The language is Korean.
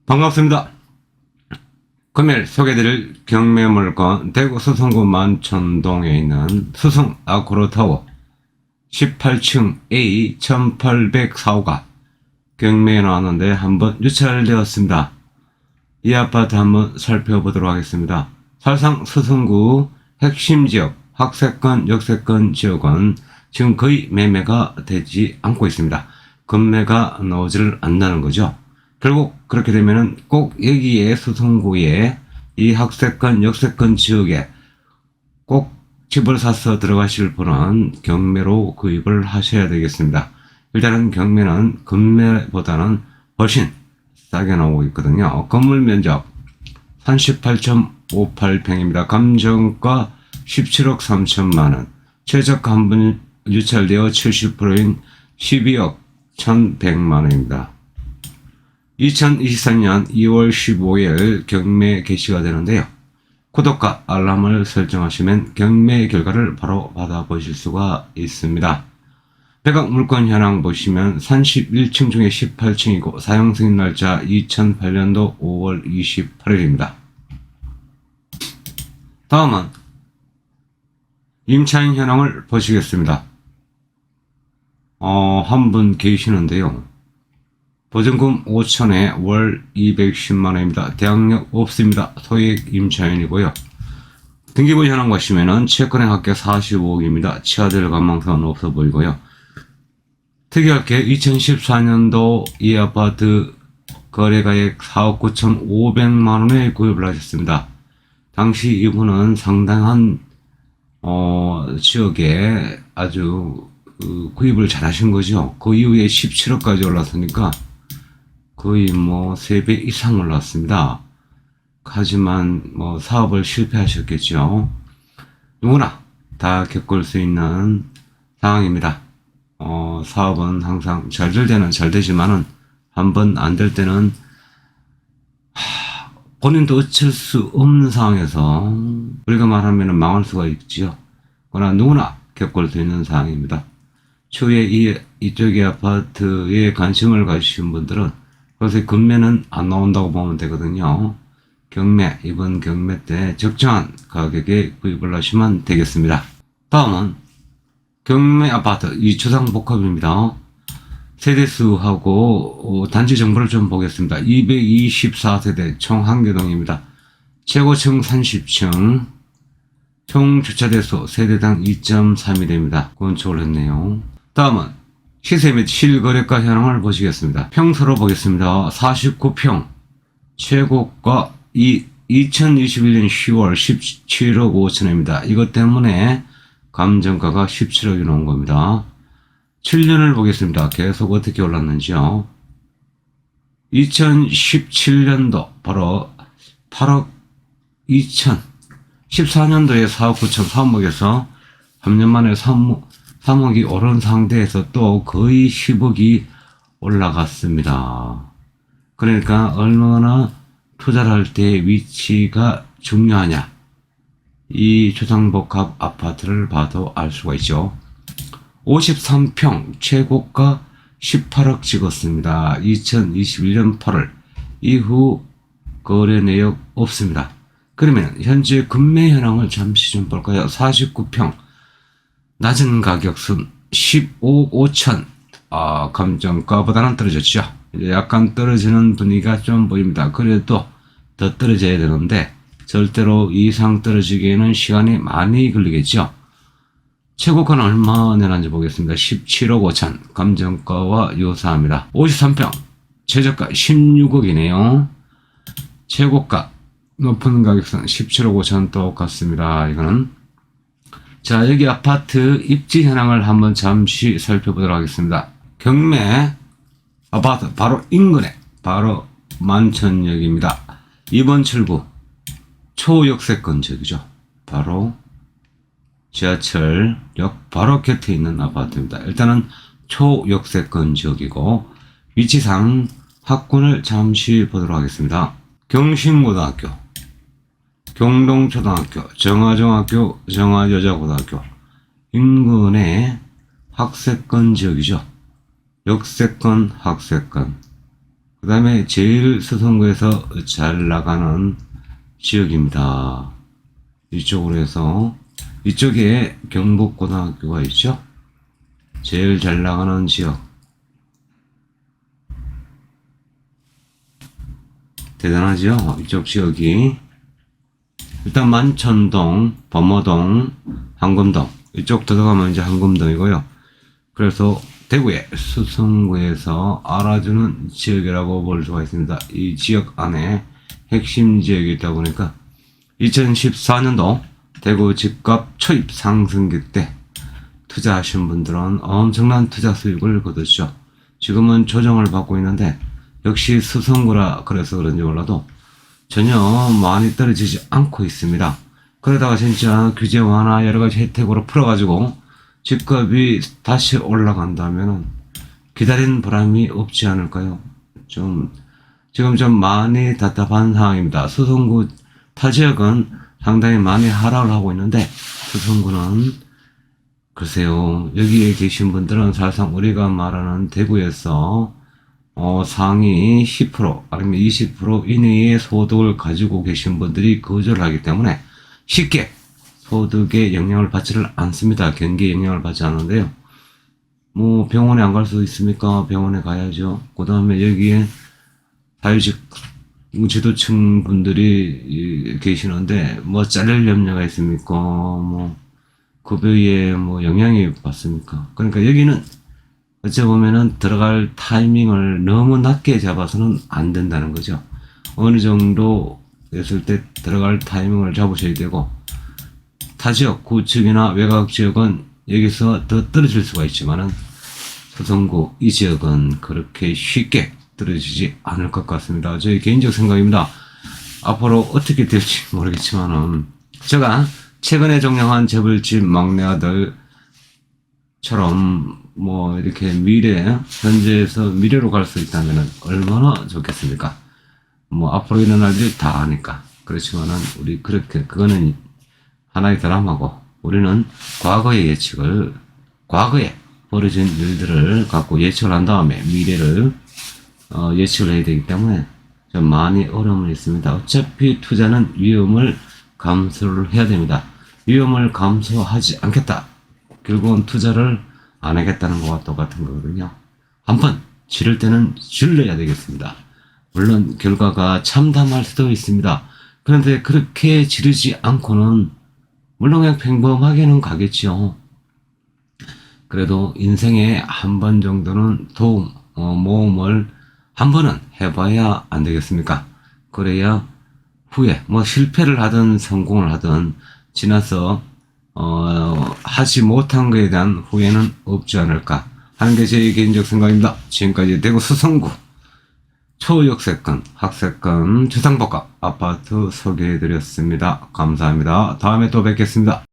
반갑습니다. 금일 소개해드릴 경매물건 대구 수성구 만천동에 있는 수성 아쿠로타워 18층 A 1804호가 경매에 나왔는데 한번 유찰되었습니다. 이 아파트 한번 살펴보도록 하겠습니다. 사실상 수성구 핵심 지역, 학세권, 역세권 지역은 지금 거의 매매가 되지 않고 있습니다. 금매가 나오지를 않는다는 거죠. 결국 그렇게 되면은 꼭 여기에 수성구에 이 학세권, 역세권 지역에 꼭 집을 사서 들어가실 분은 경매로 구입을 하셔야 되겠습니다. 일단은 경매는 금매보다는 훨씬 싸게 나오고 있거든요. 건물 면적 38.58평입니다. 감정가 17억 3천만원, 최저가 한번 유찰되어 70%인 12억 1100만원입니다. 2023년 2월 15일 경매 개시가 되는데요. 구독과 알람을 설정하시면 경매 결과를 바로 받아보실 수가 있습니다. 매각 물건 현황 보시면 31층 중에 18층이고 사용 승인 날짜 2008년도 5월 28일입니다. 다음은 임차인 현황을 보시겠습니다. 한 분 계시는데요. 보증금 5천에 월 210만원입니다. 대항력 없습니다. 소액 임차인이고요. 등기부 현황 보시면은 채권의 합계 45억입니다. 치아될 가망성은 없어 보이고요. 특이할 게 2014년도 이 아파트 거래가액 4억 9,500만원에 구입을 하셨습니다. 당시 이분은 상당한 지역에 아주 구입을 잘 하신 거죠. 그 이후에 17억까지 올랐으니까 거의 3배 이상 올랐습니다. 하지만 사업을 실패하셨겠죠. 누구나 다 겪을 수 있는 상황입니다. 사업은 항상 잘 될 때는 잘 되지만은 한번 안 될 때는 본인도 어쩔 수 없는 상황에서 우리가 말하면 망할 수가 있지요. 그러나 누구나 겪을 수 있는 상황입니다. 추후에 이쪽의 아파트에 관심을 가지신 분들은 그래서 금매는 안 나온다고 보면 되거든요. 경매, 이번 경매 때 적정한 가격에 구입을 하시면 되겠습니다. 다음은 경매 아파트 이주상복합입니다. 세대수하고 단지 정보를 좀 보겠습니다. 224세대 총 한개동입니다. 최고층 30층, 총 주차대수 세대당 2.3이 건축을 했네요. 다음은 시세 및 실거래가 현황을 보시겠습니다. 평수로 보겠습니다. 49평, 최고가 2021년 10월 17억 5천원입니다. 이것 때문에 감정가가 17억이 나온 겁니다. 7년을 보겠습니다. 계속 어떻게 올랐는지요. 2017년도 바로 8억 2천, 14년도에 4억 9천 3억에서 3년 만에 3억이 오른 상태에서 또 거의 10억이 올라갔습니다. 그러니까 얼마나 투자를 할 때 위치가 중요하냐, 이 주상복합 아파트를 봐도 알 수가 있죠. 53평 최고가 18억 찍었습니다. 2021년 8월 이후 거래 내역 없습니다. 그러면 현재 금매 현황을 잠시 좀 볼까요? 49평 낮은 가격순 15억 5천, 감정가보다는 떨어졌죠. 이제 약간 떨어지는 분위기가 좀 보입니다. 그래도 더 떨어져야 되는데 절대로 이상 떨어지기에는 시간이 많이 걸리겠죠. 최고가는 얼마 내놨는지 보겠습니다. 17억 5천, 감정가와 유사합니다. 53평 최저가 16억이네요. 최고가 높은 가격선 17억 5천 똑같습니다. 이거는 자, 여기 아파트 입지 현황을 한번 잠시 살펴보도록 하겠습니다. 경매 아파트 바로 인근에 바로 만천역입니다. 2번 출구 초역세권 지역이죠. 바로 지하철역 바로 곁에 있는 아파트입니다. 일단은 초역세권 지역이고 위치상 학군을 잠시 보도록 하겠습니다. 경신고등학교, 경동초등학교, 정화중학교, 정화여자고등학교 인근의 학세권 지역이죠. 역세권, 학세권, 그 다음에 제일 수성구에서 잘 나가는 지역입니다. 이쪽으로 해서 이쪽에 경북고등학교가 있죠. 제일 잘 나가는 지역. 대단하죠? 이쪽 지역이. 일단 만천동, 범어동, 황금동 이쪽 들어가면 이제 황금동이고요. 그래서 대구의 수성구에서 알아주는 지역이라고 볼 수가 있습니다. 이 지역 안에 핵심 지역이 있다 보니까 2014년도 대구 집값 초입 상승기 때 투자하신 분들은 엄청난 투자 수익을 거뒀죠. 지금은 조정을 받고 있는데 역시 수성구라 그래서 그런지 몰라도 전혀 많이 떨어지지 않고 있습니다. 그러다가 진짜 규제 완화 여러가지 혜택으로 풀어가지고 집값이 다시 올라간다면 기다린 보람이 없지 않을까요? 지금 좀 많이 답답한 상황입니다. 수성구 타 지역은 상당히 많이 하락을 하고 있는데 수성구는 글쎄요, 여기에 계신 분들은 사실상 우리가 말하는 대구에서 상위 10% 아니면 20% 이내의 소득을 가지고 계신 분들이 거주를 하기 때문에 쉽게 소득에 영향을 받지를 않습니다. 경기에 영향을 받지 않는데요. 뭐 병원에 안 갈 수 있습니까? 병원에 가야죠. 그 다음에 여기에 사회직 지도층 분들이 계시는데 뭐 잘릴 염려가 있습니까? 뭐 급여에 뭐 영향이 받습니까? 그러니까 여기는 어찌 보면은 들어갈 타이밍을 너무 낮게 잡아서는 안 된다는 거죠. 어느 정도 됐을 때 들어갈 타이밍을 잡으셔야 되고, 타 지역, 구축이나 외곽 지역은 여기서 더 떨어질 수가 있지만은 수성구 이 지역은 그렇게 쉽게 떨어지지 않을 것 같습니다. 저희 개인적 생각입니다. 앞으로 어떻게 될지 모르겠지만은 제가 최근에 종영한 재벌집 막내 아들처럼 뭐 이렇게 현재에서 미래로 갈 수 있다면 얼마나 좋겠습니까? 뭐 앞으로 일어날 일이 다 아니까. 그렇지만은 우리 그거는 하나의 드라마고, 우리는 과거의 과거에 벌어진 일들을 갖고 예측을 한 다음에 미래를 예측을 해야 되기 때문에 좀 많이 어려움이 있습니다. 어차피 투자는 위험을 감수를 해야 됩니다. 위험을 감수하지 않겠다. 결국은 투자를 안 하겠다는 것과 똑같은 거거든요. 한번 지를 때는 질러야 되겠습니다. 물론 결과가 참담할 수도 있습니다. 그런데 그렇게 지르지 않고는 물론 그냥 평범하게는 가겠죠. 그래도 인생에 한 번 정도는 모험을 한 번은 해봐야 안 되겠습니까? 그래야 후에 뭐 실패를 하든 성공을 하든 지나서 하지 못한 것에 대한 후회는 없지 않을까 하는 게 제 개인적 생각입니다. 지금까지 대구 수성구 초역세권, 학세권, 주상복합 아파트 소개해드렸습니다. 감사합니다. 다음에 또 뵙겠습니다.